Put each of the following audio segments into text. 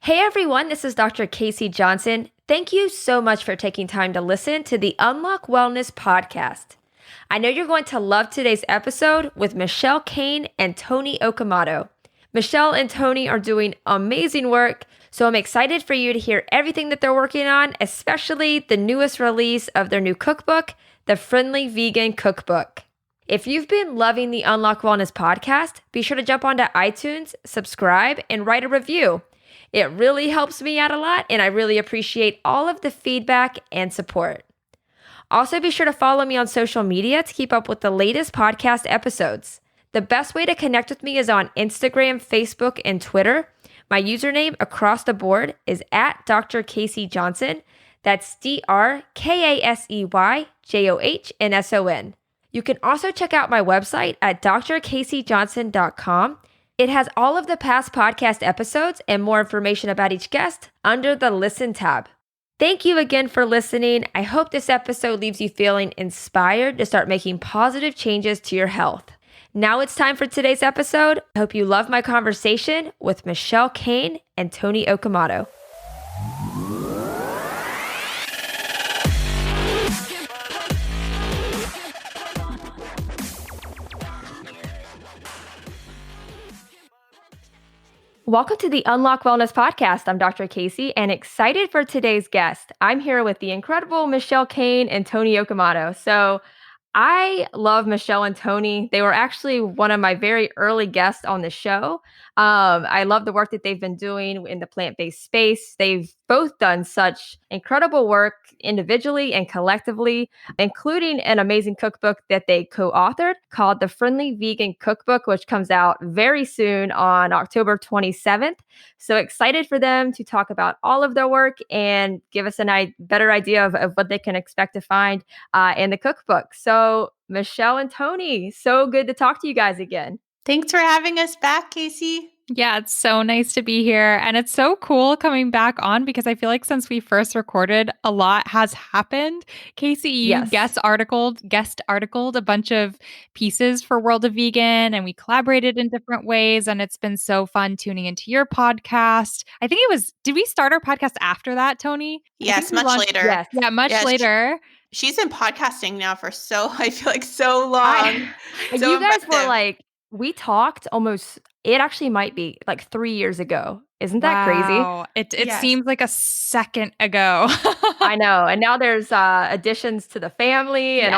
Hey everyone, this is Dr. Casey Johnson. Thank you so much for taking time to listen to the Unlock Wellness podcast. I know you're going to love today's episode with Michelle Cehn and Toni Okamoto. Michelle and Toni are doing amazing work, so I'm excited for you to hear everything that they're working on, especially the newest release of their new cookbook, the Friendly Vegan Cookbook. If you've been loving the Unlock Wellness podcast, be sure to jump onto iTunes, subscribe, and write a review. It really helps me out a lot, and I really appreciate all of the feedback and support. Also, be sure to follow me on social media to keep up with the latest podcast episodes. The best way to connect with me is on Instagram, Facebook, and Twitter. My username across the board is at Dr. Casey Johnson. That's DrKaseyJohnson. You can also check out my website at drkaseyjohnson.com. It has all of the past podcast episodes and more information about each guest under the Listen tab. Thank you again for listening. I hope this episode leaves you feeling inspired to start making positive changes to your health. Now it's time for today's episode. I hope you love my conversation with Michelle Cehn and Toni Okamoto. Welcome to the Unlock Wellness podcast. I'm Dr. Casey and excited for today's guest. I'm here with the incredible Michelle Cehn and Toni Okamoto. So I love Michelle and Toni. They were actually one of my very early guests on the show. I love the work that they've been doing in the plant-based space. They've both done such incredible work individually and collectively, including an amazing cookbook that they co-authored called the Friendly Vegan Cookbook, which comes out very soon on October 27th. So excited for them to talk about all of their work and give us a better idea of what they can expect to find in the cookbook. So Michelle and Toni, so good to talk to you guys again. Thanks for having us back, Casey. Yeah, it's so nice to be here. And it's so cool coming back on because I feel like since we first recorded, a lot has happened. Casey, you guest articled a bunch of pieces for World of Vegan, and we collaborated in different ways. And it's been so fun tuning into your podcast. I think did we start our podcast after that, Toni? Yes, much later. Yes. Yeah, much later. She's been podcasting now for I feel like so long. You guys were like, we talked it actually might be like 3 years ago. Isn't that crazy? It seems like a second ago. I know. And now there's additions to the family and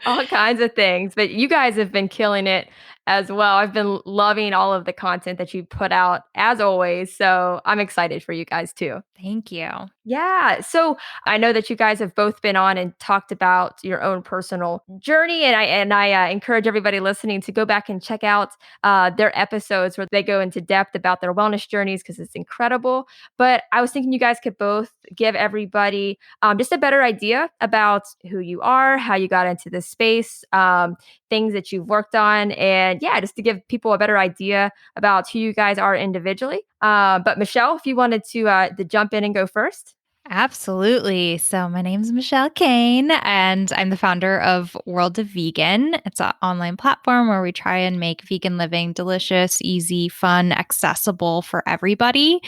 all kinds of things. But you guys have been killing it as well. I've been loving all of the content that you put out as always. So I'm excited for you guys too. Thank you. Yeah. So I know that you guys have both been on and talked about your own personal journey. And I encourage everybody listening to go back and check out their episodes where they go into depth about their wellness journeys because it's incredible. But I was thinking you guys could both give everybody just a better idea about who you are, how you got into this space, things that you've worked on, and just to give people a better idea about who you guys are individually. But Michelle, if you wanted to jump in and go first. Absolutely. So my name is Michelle Cehn, and I'm the founder of World of Vegan. It's an online platform where we try and make vegan living delicious, easy, fun, accessible for everybody.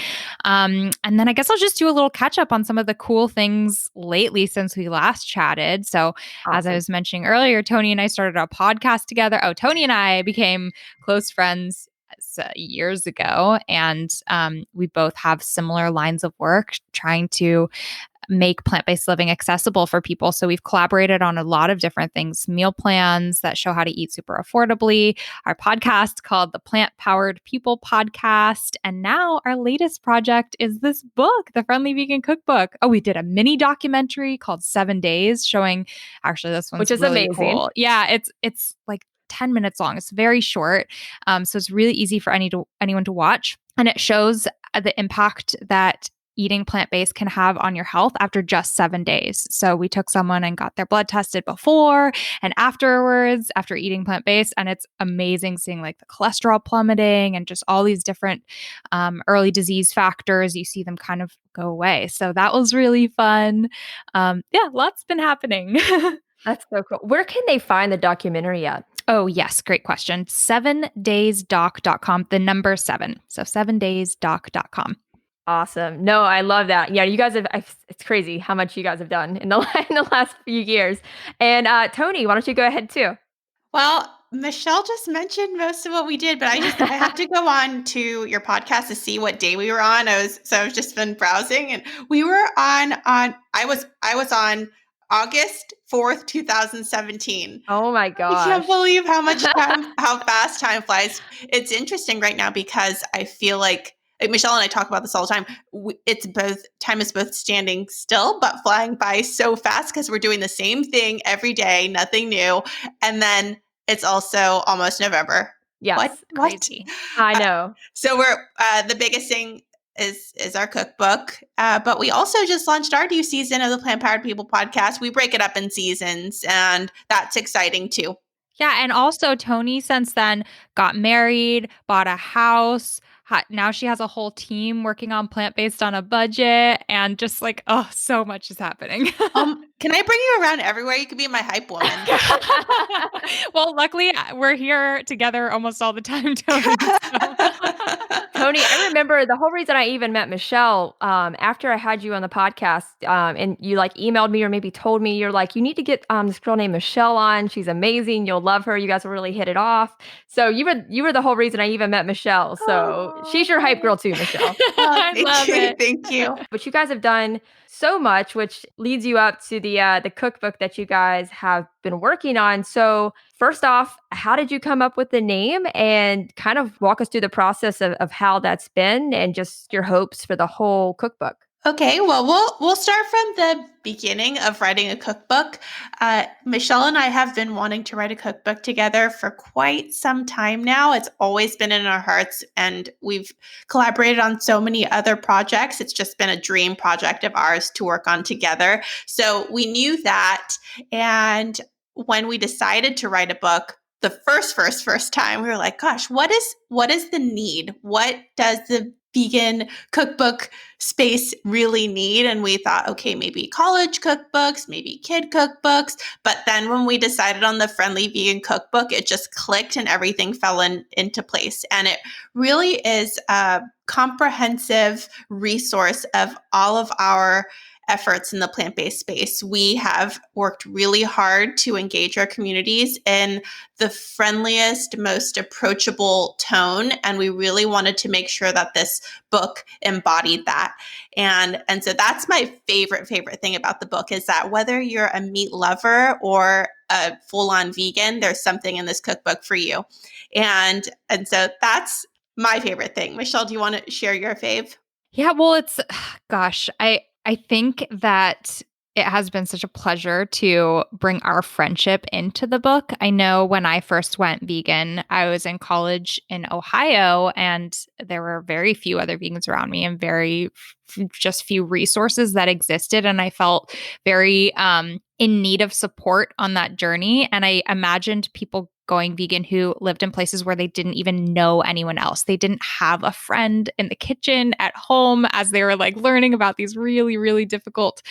And then I guess I'll just do a little catch up on some of the cool things lately since we last chatted. So As I was mentioning earlier, Toni and I started a podcast together. Toni and I became close friends years ago, and we both have similar lines of work trying to make plant-based living accessible for people. So we've collaborated on a lot of different things, meal plans that show how to eat super affordably, our podcast called the Plant Powered People Podcast, and now our latest project is this book, the Friendly Vegan Cookbook. We did a mini documentary called 7 Days showing, actually this one's which is really amazing. Cool. Yeah, it's like 10 minutes long. It's very short. So it's really easy for anyone to watch. And it shows the impact that eating plant-based can have on your health after just 7 days. So we took someone and got their blood tested before and afterwards after eating plant-based. And it's amazing seeing like the cholesterol plummeting and just all these different early disease factors. You see them kind of go away. So that was really fun. Lots been happening. That's so cool. Where can they find the documentary at? Oh, yes. Great question. 7daysdoc.com, the number 7. So 7daysdoc.com. Awesome. No, I love that. Yeah, you guys it's crazy how much you guys have done in the in the last few years. And Toni, why don't you go ahead too? Well, Michelle just mentioned most of what we did, but I had to go on to your podcast to see what day we were on. I've just been browsing, and we were on I was on August 4th, 2017. Oh my I gosh. can't believe how fast time flies. It's interesting right now because I feel like Michelle and I talk about this all the time. Time is both standing still, but flying by so fast because we're doing the same thing every day, nothing new. And then it's also almost November. Yes. What? Crazy. I know. So we're the biggest thing is our cookbook, but we also just launched our new season of the Plant Powered People podcast. We break it up in seasons, and that's exciting too. Yeah. And also, Toni, since then, got married, bought a house. Now she has a whole team working on plant-based on a budget. And just like, oh, so much is happening. Can I bring you around everywhere? You could be my hype woman. Well, luckily, we're here together almost all the time, Toni. Toni, I remember the whole reason I even met Michelle after I had you on the podcast, and you like emailed me or maybe told me you're like, you need to get this girl named Michelle on. She's amazing. You'll love her. You guys will really hit it off. So you were the whole reason I even met Michelle. So she's your hype girl too, Michelle. I love it. Thank you. But you guys have done so much, which leads you up to the cookbook that you guys have been working on. So first off, how did you come up with the name, and kind of walk us through the process of how that's been and just your hopes for the whole cookbook? Okay, well, we'll start from the beginning of writing a cookbook. Michelle and I have been wanting to write a cookbook together for quite some time now. It's always been in our hearts, and we've collaborated on so many other projects. It's just been a dream project of ours to work on together. So we knew that, and when we decided to write a book, the first time, we were like, gosh, what is the need? What does the vegan cookbook space really need? And we thought, okay, maybe college cookbooks, maybe kid cookbooks. But then when we decided on the Friendly Vegan Cookbook, it just clicked and everything fell into place. And it really is a comprehensive resource of all of our efforts in the plant-based space. We have worked really hard to engage our communities in the friendliest, most approachable tone. And we really wanted to make sure that this book embodied that. And so that's my favorite thing about the book, is that whether you're a meat lover or a full-on vegan, there's something in this cookbook for you. And so that's my favorite thing. Michelle, do you want to share your fave? Yeah, well, gosh, I think that it has been such a pleasure to bring our friendship into the book. I know when I first went vegan, I was in college in Ohio, and there were very few other vegans around me, and just few resources that existed. And I felt very in need of support on that journey. And I imagined people going vegan who lived in places where they didn't even know anyone else. They didn't have a friend in the kitchen at home as they were like learning about these really, really difficult,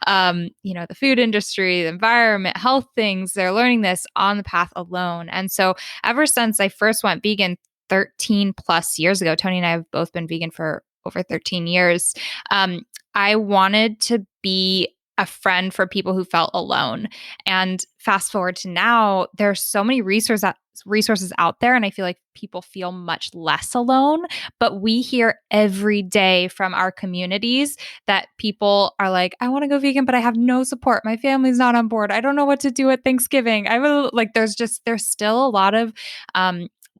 the food industry, the environment, health things. They're learning this on the path alone. And so ever since I first went vegan 13 plus years ago, Toni and I have both been vegan for over 13 years. I wanted to be a friend for people who felt alone. And fast forward to now, there's so many resources out there, and I feel like people feel much less alone. But we hear every day from our communities that people are like, I want to go vegan, but I have no support. My family's not on board. I don't know what to do at Thanksgiving. There's still a lot of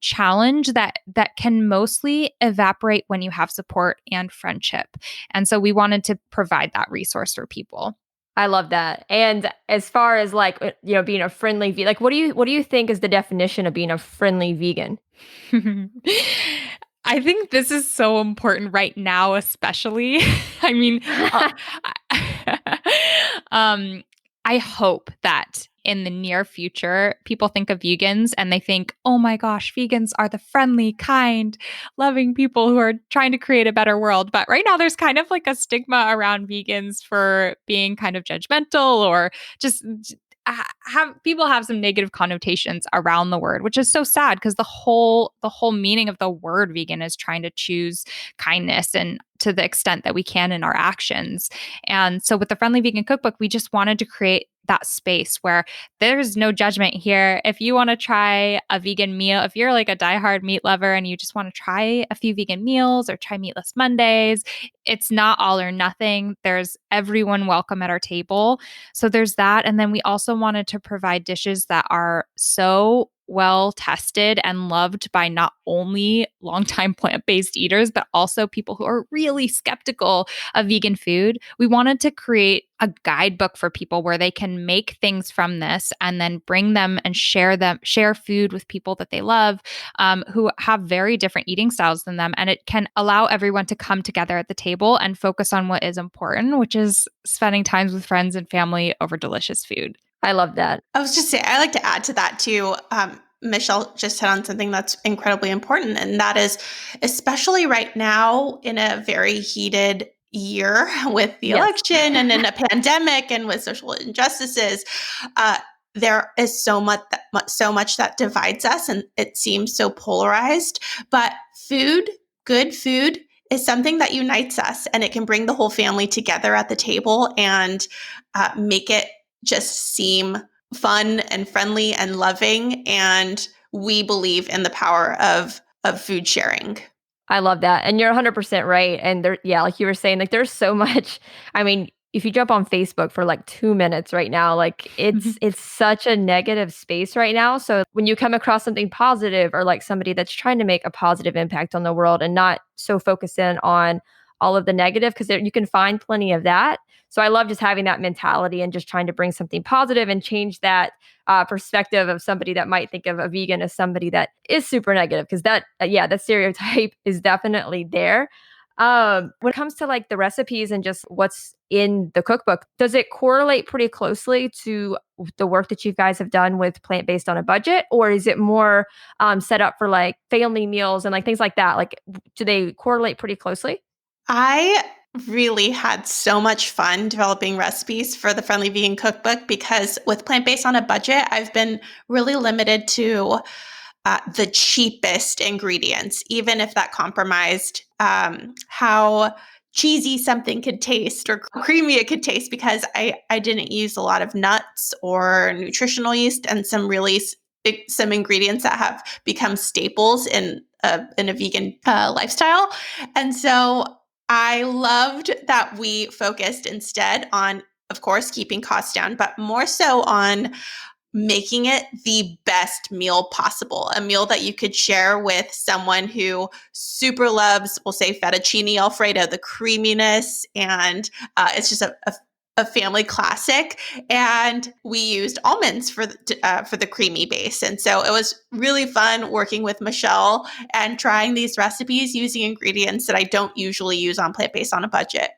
challenge that can mostly evaporate when you have support and friendship. And so we wanted to provide that resource for people. I love that. And as far as being a friendly vegan, like what do you think is the definition of being a friendly vegan? I think this is so important right now, especially. I mean, I hope that in the near future, people think of vegans and they think, oh my gosh, vegans are the friendly, kind, loving people who are trying to create a better world. But right now, there's kind of like a stigma around vegans for being kind of judgmental or just have people have some negative connotations around the word, which is so sad because the whole meaning of the word vegan is trying to choose kindness and to the extent that we can in our actions. And so with the Friendly Vegan Cookbook, we just wanted to create that space where there's no judgment here. If you want to try a vegan meal, if you're like a diehard meat lover and you just want to try a few vegan meals or try Meatless Mondays, it's not all or nothing. There's everyone welcome at our table. So there's that. And then we also wanted to provide dishes that are so well tested and loved by not only longtime plant-based eaters, but also people who are really skeptical of vegan food. We wanted to create a guidebook for people where they can make things from this and then bring them and share food with people that they love, who have very different eating styles than them. And it can allow everyone to come together at the table and focus on what is important, which is spending time with friends and family over delicious food. I love that. I was just saying, I like to add to that too. Michelle just hit on something that's incredibly important, and that is, especially right now in a very heated year with the election and in a pandemic and with social injustices, there is so much that divides us, and it seems so polarized. But good food, is something that unites us, and it can bring the whole family together at the table and make it just seem fun and friendly and loving. And we believe in the power of food sharing. I love that. And you're 100% right. And there, yeah, like you were saying, like there's so much. I mean, if you jump on Facebook for like 2 minutes right now, like it's such a negative space right now. So when you come across something positive or like somebody that's trying to make a positive impact on the world and not so focused in on all of the negative, because you can find plenty of that. So I love just having that mentality and just trying to bring something positive and change that perspective of somebody that might think of a vegan as somebody that is super negative, because that stereotype is definitely there. When it comes to like the recipes and just what's in the cookbook, does it correlate pretty closely to the work that you guys have done with plant-based on a budget, or is it more set up for like family meals and like things like that? Like, do they correlate pretty closely? I really had so much fun developing recipes for the Friendly Vegan Cookbook, because with plant-based on a budget, I've been really limited to the cheapest ingredients, even if that compromised how cheesy something could taste or creamy it could taste, because I didn't use a lot of nuts or nutritional yeast and some ingredients that have become staples in a vegan lifestyle. And so I loved that we focused instead on, of course, keeping costs down, but more so on making it the best meal possible, a meal that you could share with someone who super loves, we'll say, fettuccine Alfredo, the creaminess, and it's just a family classic. And we used almonds for the creamy base. And so it was really fun working with Michelle and trying these recipes using ingredients that I don't usually use on plant-based on a budget.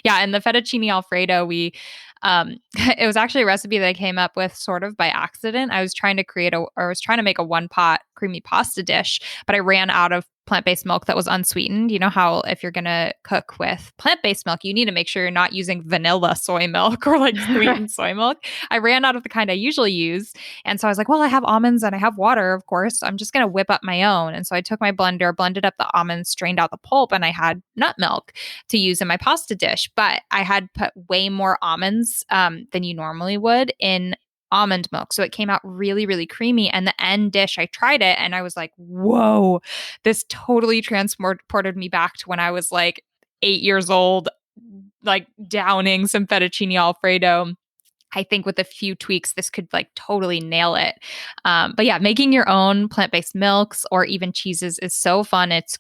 Yeah, and the fettuccine Alfredo, it was actually a recipe that I came up with sort of by accident. I was trying to make a one pot creamy pasta dish, but I ran out of plant-based milk that was unsweetened. You know how if you're going to cook with plant-based milk, you need to make sure you're not using vanilla soy milk or like sweetened soy milk. I ran out of the kind I usually use. And so I was like, well, I have almonds and I have water, of course. I'm just going to whip up my own. And so I took my blender, blended up the almonds, strained out the pulp, and I had nut milk to use in my pasta dish. But I had put way more almonds than you normally would in almond milk. So it came out really, really creamy. And the end dish, I tried it and I was like, whoa, this totally transported me back to when I was like 8 years old, like downing some fettuccine Alfredo. I think with a few tweaks, this could like totally nail it. But yeah, making your own plant-based milks or even cheeses is so fun. It's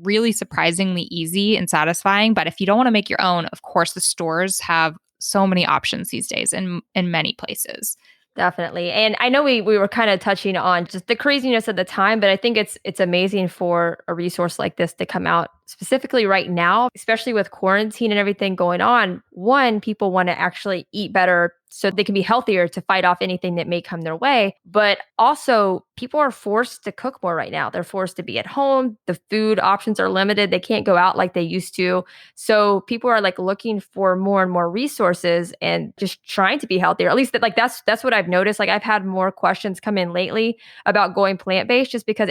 really surprisingly easy and satisfying. But if you don't want to make your own, of course, the stores have so many options these days in many places. Definitely. And I know we were kind of touching on just the craziness of the time, but I think it's amazing for a resource like this to come out specifically right now, especially with quarantine and everything going on, one, people want to actually eat better so they can be healthier to fight off anything that may come their way. But also, people are forced to cook more right now. They're forced to be at home. The food options are limited. They can't go out like they used to. So people are like looking for more and more resources and just trying to be healthier. At least that's what I've noticed. Like I've had more questions come in lately about going plant-based just because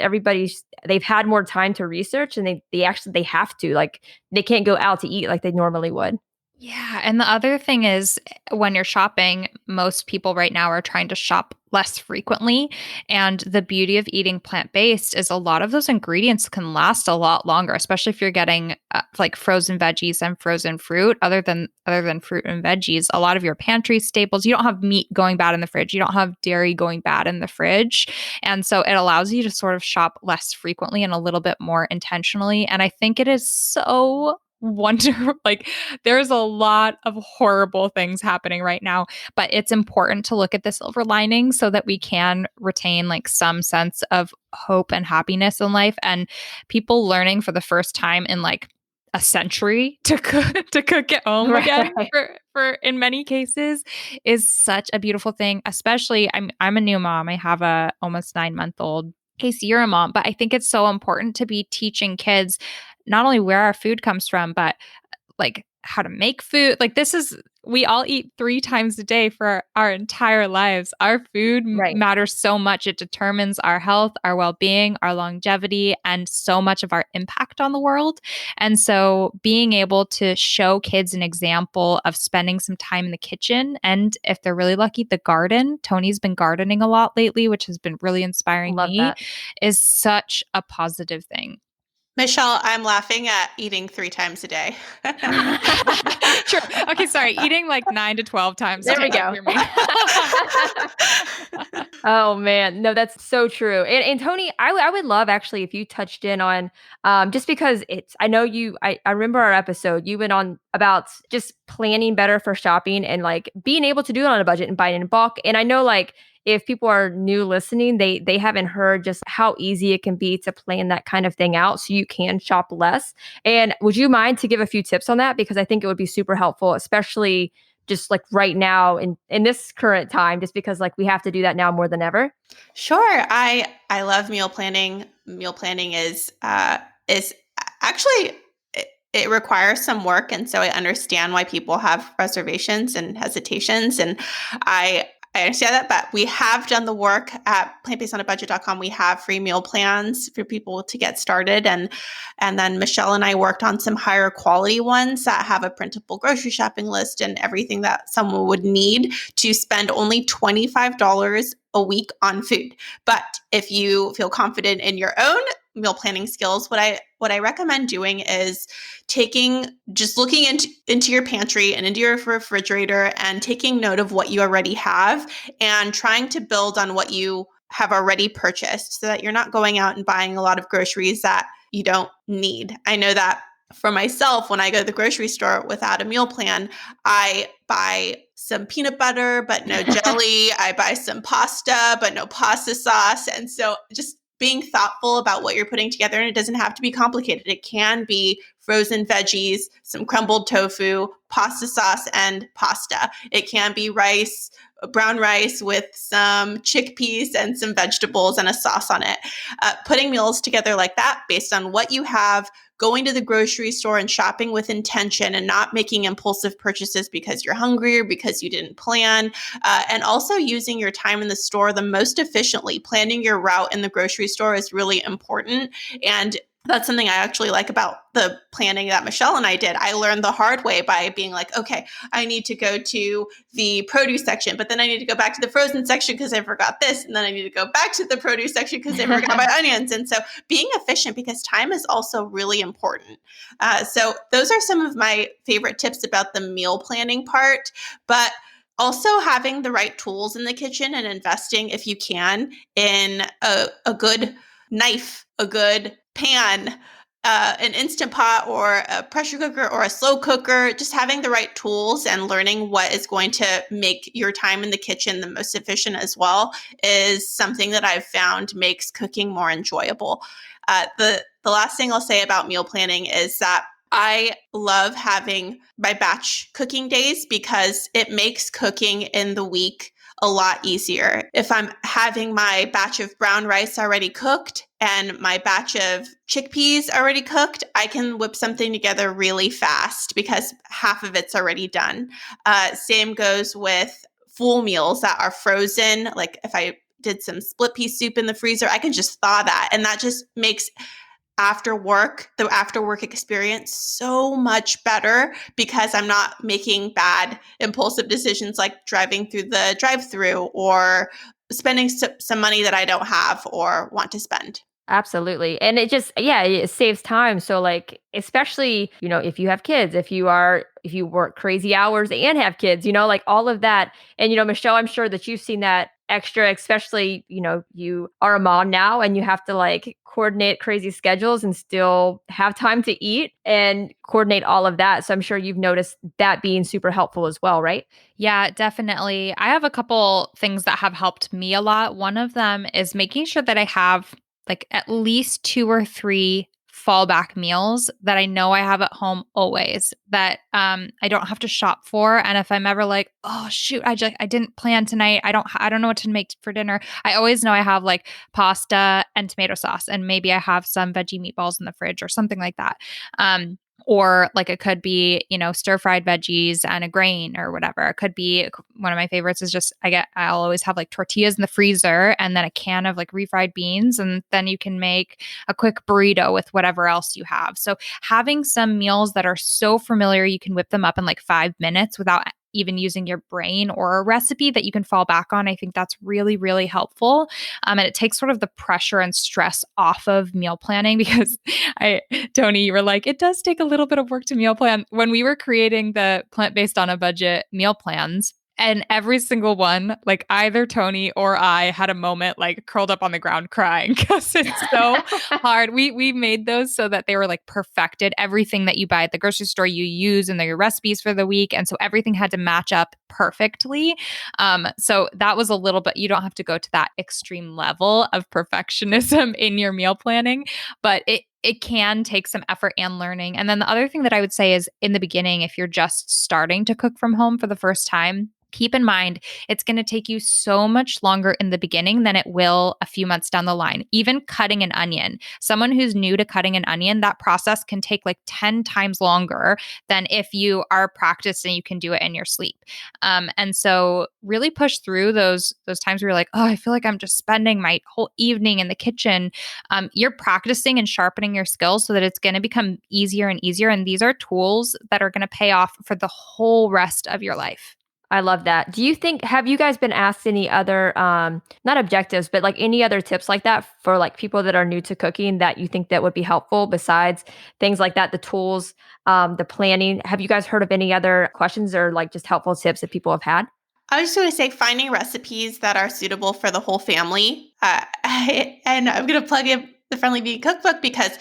they've had more time to research and they have to, like they can't go out to eat like they normally would. Yeah. And the other thing is when you're shopping, most people right now are trying to shop less frequently. And the beauty of eating plant-based is a lot of those ingredients can last a lot longer, especially if you're getting like frozen veggies and frozen fruit. Other than fruit and veggies, a lot of your pantry staples, you don't have meat going bad in the fridge. You don't have dairy going bad in the fridge. And so it allows you to sort of shop less frequently and a little bit more intentionally. And I think it is so wonderful. Like there's a lot of horrible things happening right now, but it's important to look at the silver lining so that we can retain like some sense of hope and happiness in life. And people learning for the first time in like a century to cook at home again for in many cases is such a beautiful thing. Especially I'm a new mom. I have a almost 9-month-old. Casey, you're a mom, but I think it's so important to be teaching kids not only where our food comes from, but like how to make food. Like we all eat 3 times a day for our entire lives. Our food Right. matters so much. It determines our health, our well-being, our longevity, and so much of our impact on the world. And so being able to show kids an example of spending some time in the kitchen, and if they're really lucky, the garden. Toni's been gardening a lot lately, which has been really inspiring Love me, that. is such a positive thing. Michelle, I'm laughing at eating 3 times a day. Sure. Okay, sorry. Eating like 9 to 12 times. There we a day go. for me. Oh man, no, that's so true. And Toni, I would love actually if you touched in on just because I know I remember our episode you went on about just planning better for shopping and like being able to do it on a budget and buying in bulk. And I know like if people are new listening, they haven't heard just how easy it can be to plan that kind of thing out so you can shop less. And would you mind to give a few tips on that? Because I think it would be super helpful, especially just like right now in this current time, just because like we have to do that now more than ever. Sure. I love meal planning. Meal planning is actually it requires some work, and so I understand why people have reservations and hesitations, and I understand that, but we have done the work at plantbasedonabudget.com. We have free meal plans for people to get started. And then Michelle and I worked on some higher quality ones that have a printable grocery shopping list and everything that someone would need to spend only $25 a week on food. But if you feel confident in your own meal planning skills, what I recommend doing is just looking into your pantry and into your refrigerator and taking note of what you already have and trying to build on what you have already purchased so that you're not going out and buying a lot of groceries that you don't need. I know that for myself, when I go to the grocery store without a meal plan, I buy some peanut butter, but no jelly. I buy some pasta, but no pasta sauce. And so just being thoughtful about what you're putting together, and it doesn't have to be complicated. It can be frozen veggies, some crumbled tofu, pasta sauce, and pasta. It can be rice, brown rice with some chickpeas and some vegetables and a sauce on it. Putting meals together like that based on what you have, going to the grocery store and shopping with intention and not making impulsive purchases because you're hungry or because you didn't plan, and also using your time in the store the most efficiently. Planning your route in the grocery store is really important, and that's something I actually like about the planning that Michelle and I did. I learned the hard way by being like, okay, I need to go to the produce section, but then I need to go back to the frozen section because I forgot this. And then I need to go back to the produce section because I forgot my onions. And so being efficient, because time is also really important. So those are some of my favorite tips about the meal planning part, but also having the right tools in the kitchen and investing, if you can, in a good knife, a good pan, an Instant Pot or a pressure cooker or a slow cooker, just having the right tools and learning what is going to make your time in the kitchen the most efficient as well is something that I've found makes cooking more enjoyable. The last thing I'll say about meal planning is that I love having my batch cooking days because it makes cooking in the week a lot easier. If I'm having my batch of brown rice already cooked and my batch of chickpeas already cooked, I can whip something together really fast because half of it's already done. Same goes with full meals that are frozen. Like if I did some split pea soup in the freezer, I can just thaw that. And that just makes the after work experience so much better because I'm not making bad impulsive decisions like driving through the drive-through or spending some money that I don't have or want to spend. Absolutely. And it just, yeah, it saves time. So like, especially, if you have kids, if you work crazy hours and have kids, like all of that. And, Michelle, I'm sure that you've seen that extra, especially, you are a mom now and you have to like coordinate crazy schedules and still have time to eat and coordinate all of that. So I'm sure you've noticed that being super helpful as well, right? Yeah, definitely. I have a couple things that have helped me a lot. One of them is making sure that I have like at least 2 or 3 fallback meals that I know I have at home always that I don't have to shop for. And if I'm ever like, oh shoot, I didn't plan tonight. I don't know what to make for dinner. I always know I have like pasta and tomato sauce, and maybe I have some veggie meatballs in the fridge or something like that. Or like it could be, stir-fried veggies and a grain or whatever. It could be one of my favorites is just I'll always have like tortillas in the freezer and then a can of like refried beans, and then you can make a quick burrito with whatever else you have. So having some meals that are so familiar you can whip them up in like 5 minutes without even using your brain or a recipe that you can fall back on. I think that's really, really helpful. And it takes sort of the pressure and stress off of meal planning because Toni, you were like, it does take a little bit of work to meal plan. When we were creating the plant-based on a budget meal plans, and every single one, like either Toni or I had a moment like curled up on the ground crying because it's so hard. We made those so that they were like perfected. Everything that you buy at the grocery store, you use in your recipes for the week. And so everything had to match up perfectly. So that was a little bit, you don't have to go to that extreme level of perfectionism in your meal planning, but it can take some effort and learning. And then the other thing that I would say is in the beginning, if you're just starting to cook from home for the first time, keep in mind, it's going to take you so much longer in the beginning than it will a few months down the line. Even cutting an onion, someone who's new to cutting an onion, that process can take like 10 times longer than if you are practiced and you can do it in your sleep. And so really push through those times where you're like, oh, I feel like I'm just spending my whole evening in the kitchen. You're practicing and sharpening your skills so that it's going to become easier and easier. And these are tools that are going to pay off for the whole rest of your life. I love that. Have you guys been asked any other, not objectives, but like any other tips like that for like people that are new to cooking that you think that would be helpful besides things like that, the tools, the planning? Have you guys heard of any other questions or like just helpful tips that people have had? I was just going to say finding recipes that are suitable for the whole family. And I'm going to plug in the Friendly Vegan Cookbook because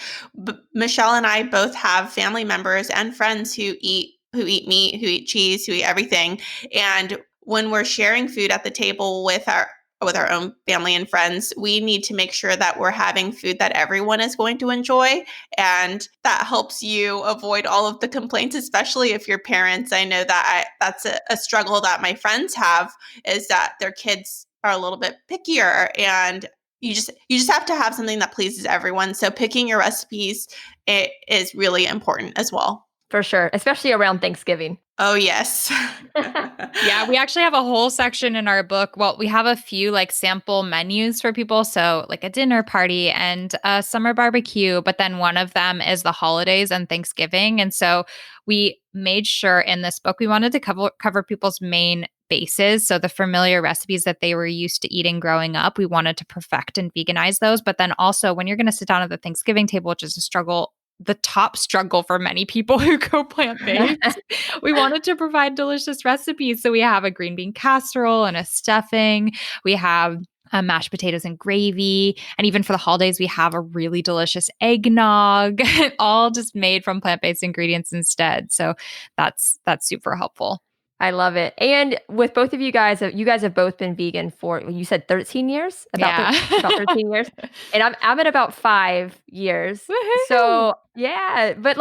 Michelle and I both have family members and friends who eat meat, who eat cheese, who eat everything. And when we're sharing food at the table with our own family and friends, we need to make sure that we're having food that everyone is going to enjoy. And that helps you avoid all of the complaints, especially if your parents. I know that that's a struggle that my friends have, is that their kids are a little bit pickier, and you just have to have something that pleases everyone. So picking your recipes is really important as well. For sure, especially around Thanksgiving. Oh, yes. Yeah, we actually have a whole section in our book. Well, we have a few like sample menus for people. So, like a dinner party and a summer barbecue, but then one of them is the holidays and Thanksgiving. And so, we made sure in this book we wanted to cover people's main bases. So, the familiar recipes that they were used to eating growing up, we wanted to perfect and veganize those. But then also, when you're going to sit down at the Thanksgiving table, which is the top struggle for many people who go plant-based. We wanted to provide delicious recipes. So we have a green bean casserole and a stuffing. We have mashed potatoes and gravy. And even for the holidays, we have a really delicious eggnog, all just made from plant-based ingredients instead. So that's super helpful. I love it. And with both of you guys have both been vegan for, you said 13 years? Yeah. About 13 years. And I'm at about 5 years. Woohoo! So, yeah, but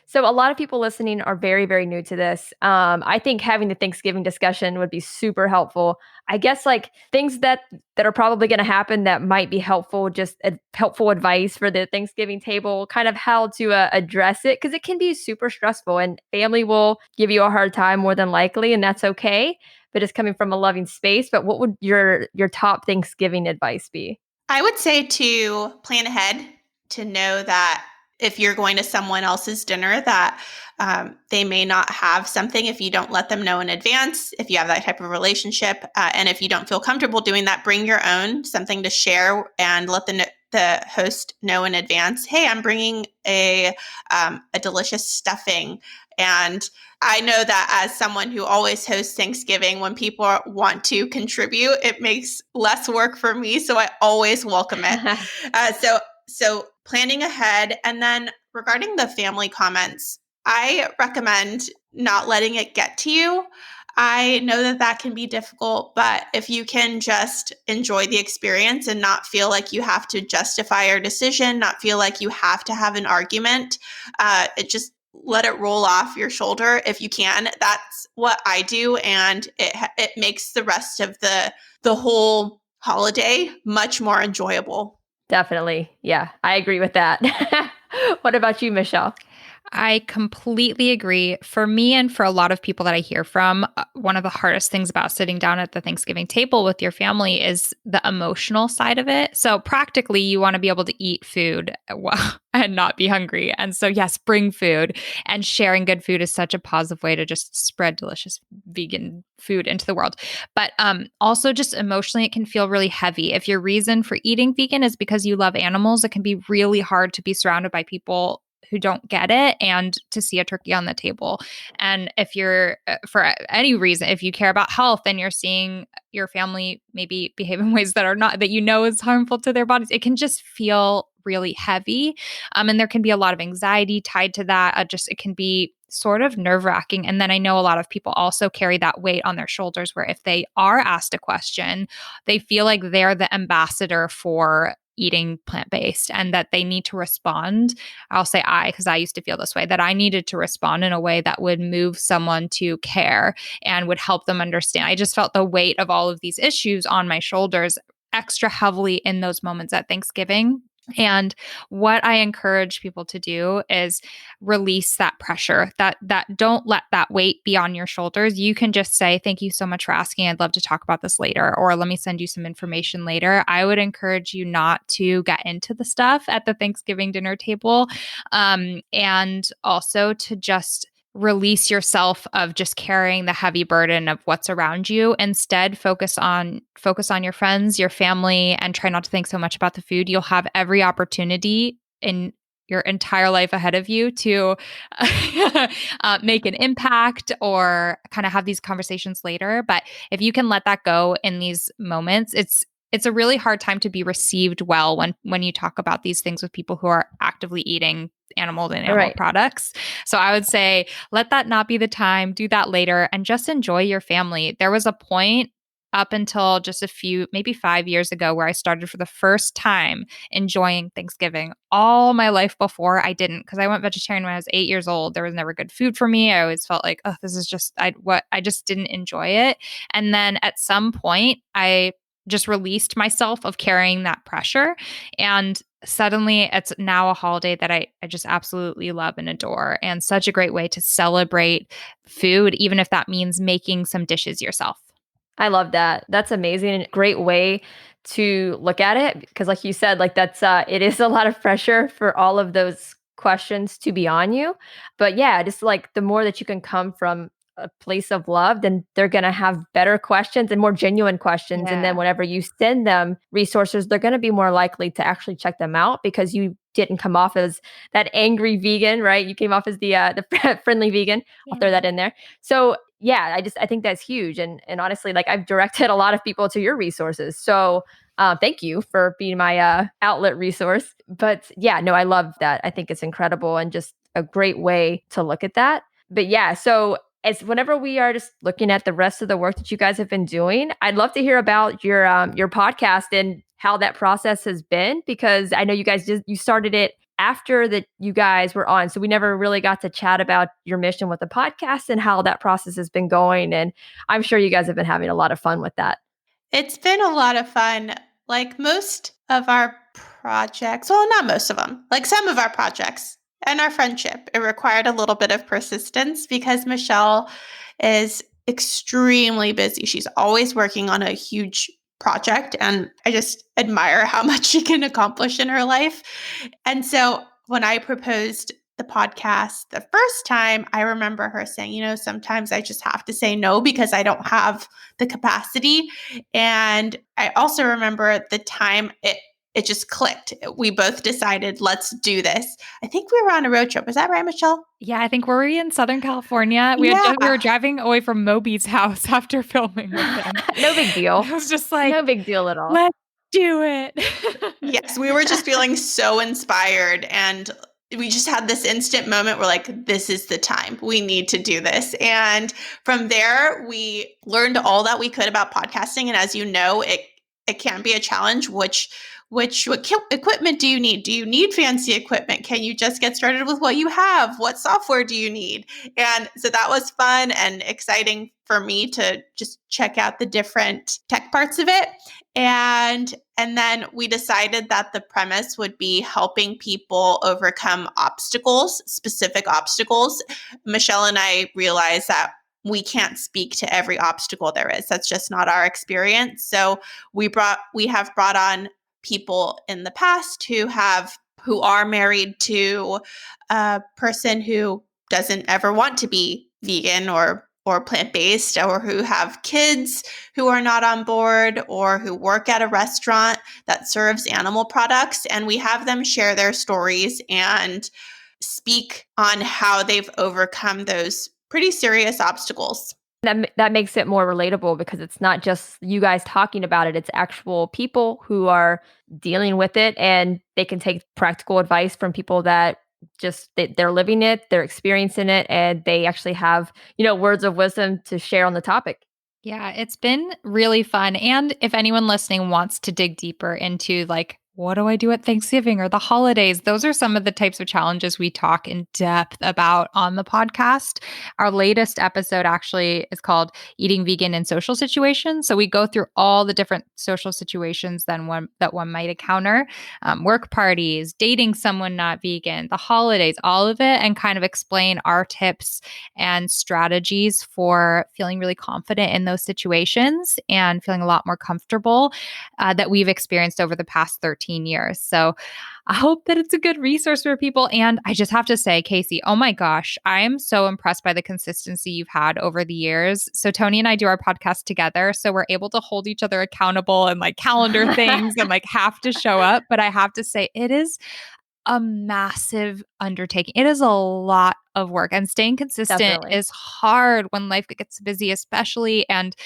so a lot of people listening are very, very new to this. I think having the Thanksgiving discussion would be super helpful. I guess things that are probably going to happen that might be helpful, just helpful advice for the Thanksgiving table, kind of how to address it, because it can be super stressful and family will give you a hard time more than likely, and that's okay. But it's coming from a loving space. But what would your top Thanksgiving advice be? I would say to plan ahead, to know that if you're going to someone else's dinner, that they may not have something if you don't let them know in advance, if you have that type of relationship. And if you don't feel comfortable doing that, bring your own, something to share, and let the host know in advance, hey, I'm bringing a delicious stuffing. And I know that as someone who always hosts Thanksgiving, when people want to contribute, it makes less work for me. So I always welcome it. So planning ahead. And then regarding the family comments, I recommend not letting it get to you. I know that can be difficult, but if you can just enjoy the experience and not feel like you have to justify your decision, not feel like you have to have an argument, it just let it roll off your shoulder if you can. That's what I do, and it makes the rest of the whole holiday much more enjoyable. Definitely. Yeah, I agree with that. What about you, Michelle? I completely agree. For me and for a lot of people that I hear from, one of the hardest things about sitting down at the Thanksgiving table with your family is the emotional side of it. So practically, you want to be able to eat food and not be hungry. And so, yes, bring food, and sharing good food is such a positive way to just spread delicious vegan food into the world. But also just emotionally, it can feel really heavy. If your reason for eating vegan is because you love animals, it can be really hard to be surrounded by people who don't get it and to see a turkey on the table. And if you're, for any reason, if you care about health and you're seeing your family maybe behave in ways that are not, that you know is harmful to their bodies, it can just feel really heavy. And there can be a lot of anxiety tied to that. It can be sort of nerve-wracking. And then I know a lot of people also carry that weight on their shoulders, where if they are asked a question, they feel like they're the ambassador for eating plant-based and that they need to respond. I'll say because I used to feel this way, that I needed to respond in a way that would move someone to care and would help them understand. I just felt the weight of all of these issues on my shoulders extra heavily in those moments at Thanksgiving. And what I encourage people to do is release that pressure, that don't let that weight be on your shoulders. You can just say, thank you so much for asking. I'd love to talk about this later, or let me send you some information later. I would encourage you not to get into the stuff at the Thanksgiving dinner table. And also to just release yourself of just carrying the heavy burden of what's around you. Instead, focus on your friends, your family, and try not to think so much about the food. You'll have every opportunity in your entire life ahead of you to make an impact or kind of have these conversations later. But if you can let that go in these moments, it's a really hard time to be received well when you talk about these things with people who are actively eating animal products. So I would say, let that not be the time, do that later, and just enjoy your family. There was a point up until just maybe 5 years ago, where I started for the first time enjoying Thanksgiving. All my life before, I didn't, because I went vegetarian when I was 8 years old. There was never good food for me. I always felt like, oh, this is just, I just didn't enjoy it. And then at some point, I just released myself of carrying that pressure. And suddenly it's now a holiday that I just absolutely love and adore, and such a great way to celebrate food, even if that means making some dishes yourself. I love that. That's amazing and great way to look at it, because like you said, that's it is a lot of pressure for all of those questions to be on you. But yeah, just the more that you can come from a place of love, then they're going to have better questions and more genuine questions. And then Yeah. whenever you send them resources, they're going to be more likely to actually check them out, because you didn't come off as that angry vegan, right? You came off as the friendly vegan. I'll throw that in there. So yeah, I think that's huge. And honestly, I've directed a lot of people to your resources. So Thank you for being my outlet resource. But yeah, no, I love that. I think it's incredible and just a great way to look at that. But yeah, so as whenever we are just looking at the rest of the work that you guys have been doing, I'd love to hear about your podcast and how that process has been, because I know you started it after that you guys were on. So we never really got to chat about your mission with the podcast and how that process has been going. And I'm sure you guys have been having a lot of fun with that. It's been a lot of fun. Like most of our projects, well, not most of them, like some of our projects and our friendship, it required a little bit of persistence because Michelle is extremely busy. She's always working on a huge project, and I just admire how much she can accomplish in her life. And so when I proposed the podcast the first time, I remember her saying, sometimes I just have to say no because I don't have the capacity. And I also remember the time it just clicked. We both decided, let's do this. I think we were on a road trip. Is that right, Michelle? Yeah, I think were we in Southern California? We were driving away from Moby's house after filming with him. No big deal. I was just like, no big deal at all. Let's do it. Yes, we were just feeling so inspired, and we just had this instant moment where like, this is the time. We need to do this. And from there, we learned all that we could about podcasting. And as you know, it can be a challenge. What equipment do you need? Do you need fancy equipment? Can you just get started with what you have? What software do you need? And so that was fun and exciting for me to just check out the different tech parts of it. And then we decided that the premise would be helping people overcome obstacles, specific obstacles. Michelle and I realized that we can't speak to every obstacle there is. That's just not our experience. So we have brought on people in the past who are married to a person who doesn't ever want to be vegan or plant-based, or who have kids who are not on board, or who work at a restaurant that serves animal products. And we have them share their stories and speak on how they've overcome those pretty serious obstacles. That makes it more relatable because it's not just you guys talking about it. It's actual people who are dealing with it, and they can take practical advice from people that they're living it, they're experiencing it, and they actually have, words of wisdom to share on the topic. Yeah, it's been really fun. And if anyone listening wants to dig deeper into like, what do I do at Thanksgiving or the holidays? Those are some of the types of challenges we talk in depth about on the podcast. Our latest episode actually is called Eating Vegan in Social Situations. So we go through all the different social situations that one might encounter, work parties, dating someone not vegan, the holidays, all of it, and kind of explain our tips and strategies for feeling really confident in those situations and feeling a lot more comfortable that we've experienced over the past 13 years. So I hope that it's a good resource for people. And I just have to say, Casey, oh my gosh, I am so impressed by the consistency you've had over the years. So Toni and I do our podcast together. So we're able to hold each other accountable and like calendar things and like have to show up. But I have to say, it is a massive undertaking. It is a lot of work, and staying consistent Definitely. is hard when life gets busy, especially. And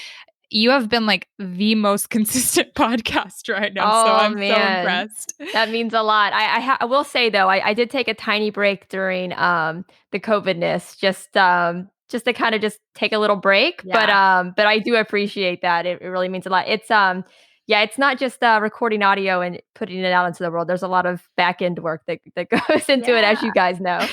you have been like the most consistent podcast right now. So I'm so impressed. That means a lot. I will say though, I did take a tiny break during the COVIDness, just to kind of just take a little break. Yeah. But I do appreciate that. It really means a lot. It's it's not just recording audio and putting it out into the world. There's a lot of back end work that goes into it, as you guys know.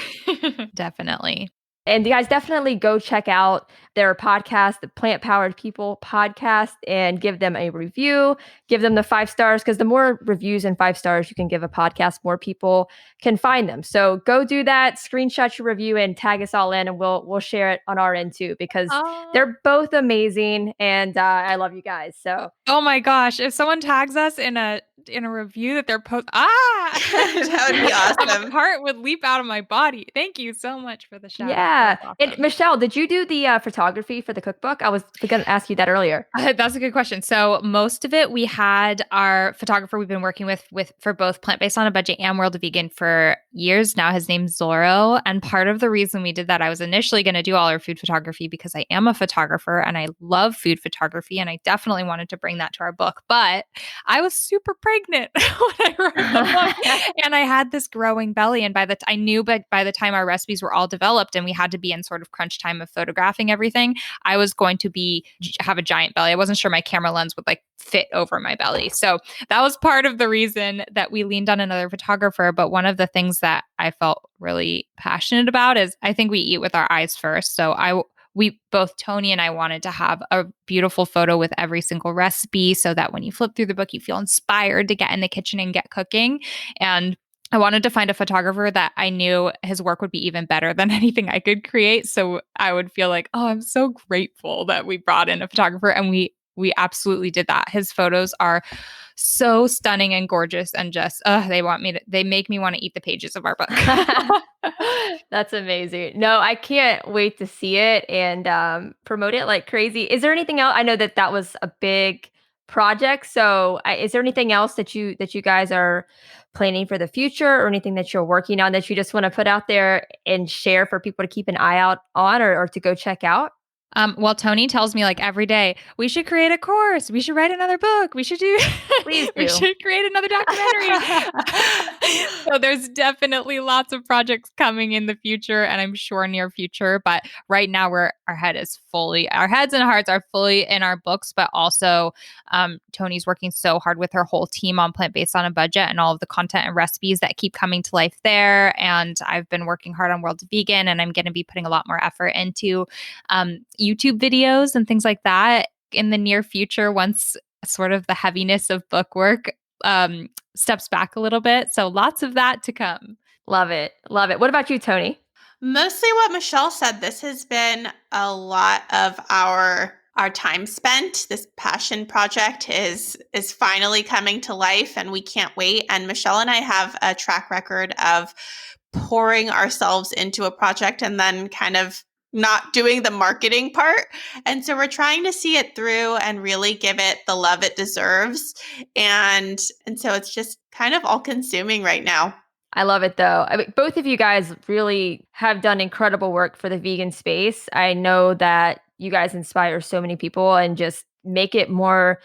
Definitely. And you guys definitely go check out their podcast, the Plant Powered People podcast, and give them a review. Give them the 5 stars, because the more reviews and 5 stars you can give a podcast, more people can find them. So go do that. Screenshot your review and tag us all in, and we'll share it on our end too, because they're both amazing, and I love you guys. So oh my gosh, if someone tags us in a in a review that they're That would be awesome. My heart would leap out of my body. Thank you so much for the shout out. Yeah. That's And awesome. Michelle, did you do the photography for the cookbook? I was going to ask you that earlier. That's a good question. So most of it, we had our photographer we've been working with for both Plant Based on a Budget and World of Vegan for years now. His name's Zorro. And part of the reason we did that, I was initially going to do all our food photography because I am a photographer and I love food photography. And I definitely wanted to bring that to our book. But I was super pregnant when I wrote the book. And I had this growing belly. And I knew, but by the time our recipes were all developed and we had to be in sort of crunch time of photographing everything, I was going to have a giant belly. I wasn't sure my camera lens would like fit over my belly. So that was part of the reason that we leaned on another photographer. But one of the things that I felt really passionate about is I think we eat with our eyes first. So we both Toni and I wanted to have a beautiful photo with every single recipe so that when you flip through the book, you feel inspired to get in the kitchen and get cooking. And I wanted to find a photographer that I knew his work would be even better than anything I could create. So I would feel like, oh, I'm so grateful that we brought in a photographer, and we absolutely did that. His photos are so stunning and gorgeous, and just they make me want to eat the pages of our book. That's amazing. No, I can't wait to see it and promote it like crazy. Is there anything else? I know that was a big project. So, is there anything else that you guys are planning for the future, or anything that you're working on that you just want to put out there and share for people to keep an eye out on, or to go check out? Well, Toni tells me like every day, we should create a course. We should write another book. We should Please do. We should create another documentary. So there's definitely lots of projects coming in the future, and I'm sure near future. But right now our heads and hearts are fully in our books, but also Toni's working so hard with her whole team on Plant Based on a Budget and all of the content and recipes that keep coming to life there. And I've been working hard on World of Vegan, and I'm going to be putting a lot more effort into YouTube videos and things like that in the near future, once sort of the heaviness of book work steps back a little bit. So lots of that to come. Love it. Love it. What about you, Toni? Mostly what Michelle said. This has been a lot of our time spent. This passion project is finally coming to life, and we can't wait. And Michelle and I have a track record of pouring ourselves into a project and then kind of not doing the marketing part. And so we're trying to see it through and really give it the love it deserves. And so it's just kind of all consuming right now. I love it though. I mean, both of you guys really have done incredible work for the vegan space. I know that you guys inspire so many people and just make it more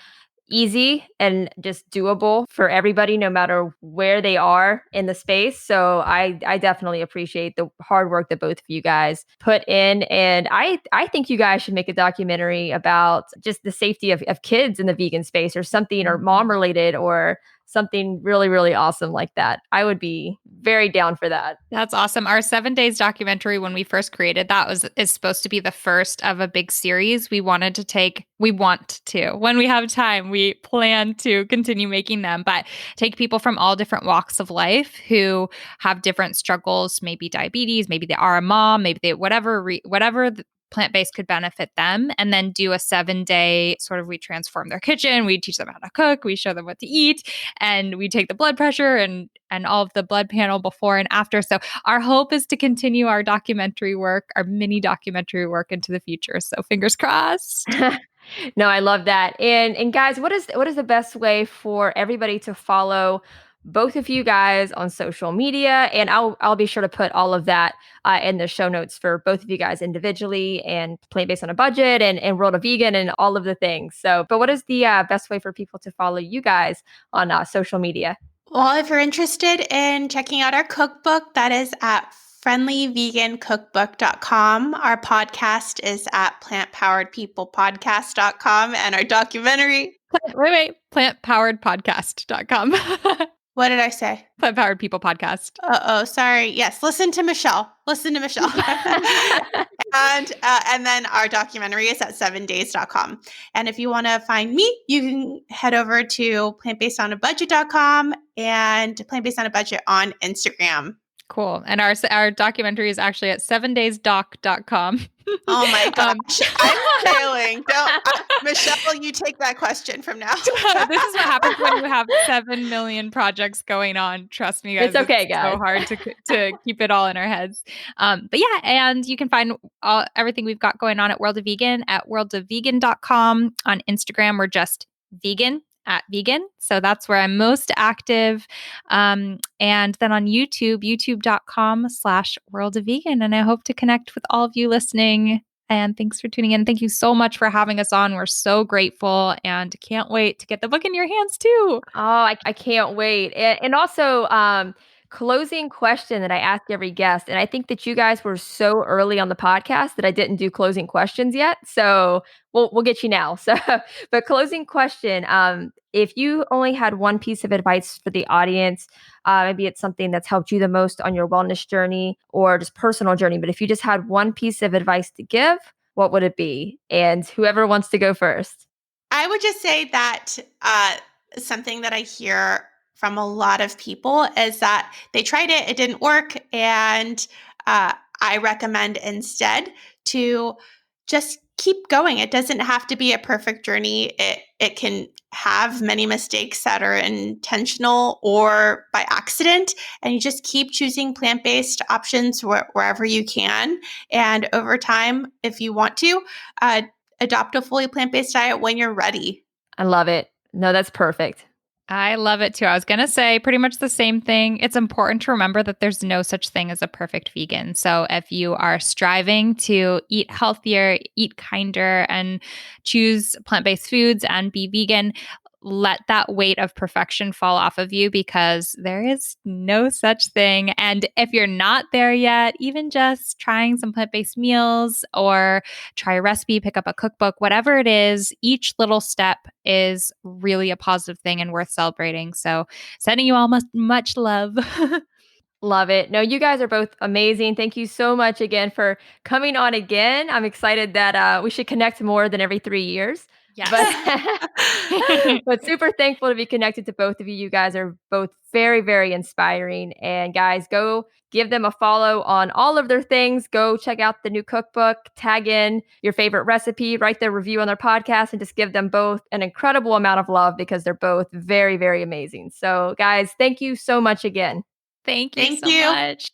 easy and just doable for everybody, no matter where they are in the space. So I definitely appreciate the hard work that both of you guys put in. And I think you guys should make a documentary about just the safety of kids in the vegan space, or something, or mom related, or something really, really awesome like that. I would be very down for that. That's awesome. Our 7 days documentary, when we first created that, is supposed to be the first of a big series. We want to, when we have time, we plan to continue making them, but take people from all different walks of life who have different struggles, maybe diabetes, maybe they are a mom, maybe they, whatever plant-based could benefit them, and then do a 7-day sort of, we transform their kitchen, we teach them how to cook, we show them what to eat, and we take the blood pressure and all of the blood panel before and after. So our hope is to continue our documentary work, our mini documentary work, into the future. So fingers crossed. No, I love that. And guys, what is the best way for everybody to follow both of you guys on social media? And I'll be sure to put all of that in the show notes for both of you guys individually, and Plant Based on a Budget, and World of Vegan, and all of the things. So, but what is the best way for people to follow you guys on social media? Well, if you're interested in checking out our cookbook, that is at friendlyvegancookbook.com. Our podcast is at plantpoweredpeoplepodcast.com, and our documentary. Wait, plantpoweredpodcast.com. What did I say? Plant Powered People Podcast. Oh, sorry. Yes, listen to Michelle. And then our documentary is at 7days.com. And if you want to find me, you can head over to plantbasedonabudget.com and Plant Based on a Budget on Instagram. Cool. And our documentary is actually at 7daysdoc.com. Oh my gosh, I'm failing. Michelle, you take that question from now. This is what happens when you have 7 million projects going on. Trust me, guys. It's okay, guys. So hard to keep it all in our heads. But yeah, and you can find everything we've got going on at World of Vegan at worldofvegan.com. On Instagram, we're just vegan at vegan. So that's where I'm most active. And then on YouTube, youtube.com/World of Vegan. And I hope to connect with all of you listening. And thanks for tuning in. Thank you so much for having us on. We're so grateful and can't wait to get the book in your hands too. Oh, I can't wait. And also, closing question that I ask every guest, and I think that you guys were so early on the podcast that I didn't do closing questions yet. So we'll get you now. So, but closing question, if you only had one piece of advice for the audience, maybe it's something that's helped you the most on your wellness journey or just personal journey, but if you just had one piece of advice to give, what would it be? And whoever wants to go first. I would just say that something that I hear from a lot of people is that they tried it, it didn't work. And I recommend instead to just keep going. It doesn't have to be a perfect journey. It can have many mistakes that are intentional or by accident. And you just keep choosing plant-based options wherever you can. And over time, if you want to, adopt a fully plant-based diet when you're ready. I love it. No, that's perfect. I love it too. I was going to say pretty much the same thing. It's important to remember that there's no such thing as a perfect vegan. So if you are striving to eat healthier, eat kinder, and choose plant-based foods and be vegan, let that weight of perfection fall off of you because there is no such thing. And if you're not there yet, even just trying some plant-based meals or try a recipe, pick up a cookbook, whatever it is, each little step is really a positive thing and worth celebrating. So sending you all much love. Love it. No, you guys are both amazing. Thank you so much again for coming on again. I'm excited that we should connect more than every 3 years. Yes. But super thankful to be connected to both of you. You guys are both very, very inspiring. And guys, go give them a follow on all of their things. Go check out the new cookbook, tag in your favorite recipe, write their review on their podcast, and just give them both an incredible amount of love because they're both very, very amazing. So guys, thank you so much again. Thank you so much.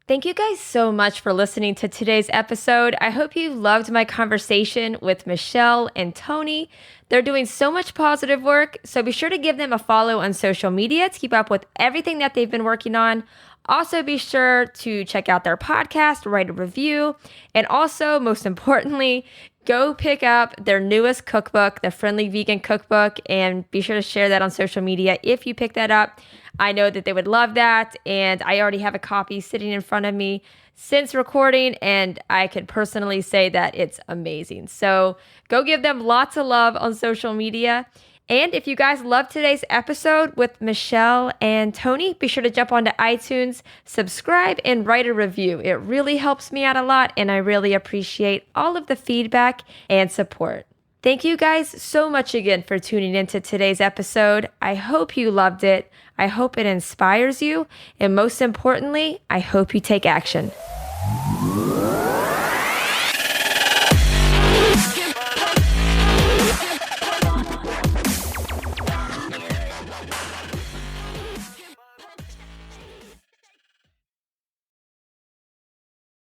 Thank you guys so much for listening to today's episode. I hope you loved my conversation with Michelle and Toni. They're doing so much positive work, so be sure to give them a follow on social media to keep up with everything that they've been working on. Also, be sure to check out their podcast, write a review, and also, most importantly, go pick up their newest cookbook, the Friendly Vegan Cookbook, and be sure to share that on social media if you pick that up. I know that they would love that, and I already have a copy sitting in front of me since recording, and I can personally say that it's amazing. So go give them lots of love on social media. And if you guys love today's episode with Michelle and Toni, be sure to jump onto iTunes, subscribe, and write a review. It really helps me out a lot, and I really appreciate all of the feedback and support. Thank you guys so much again for tuning into today's episode. I hope you loved it. I hope it inspires you. And most importantly, I hope you take action.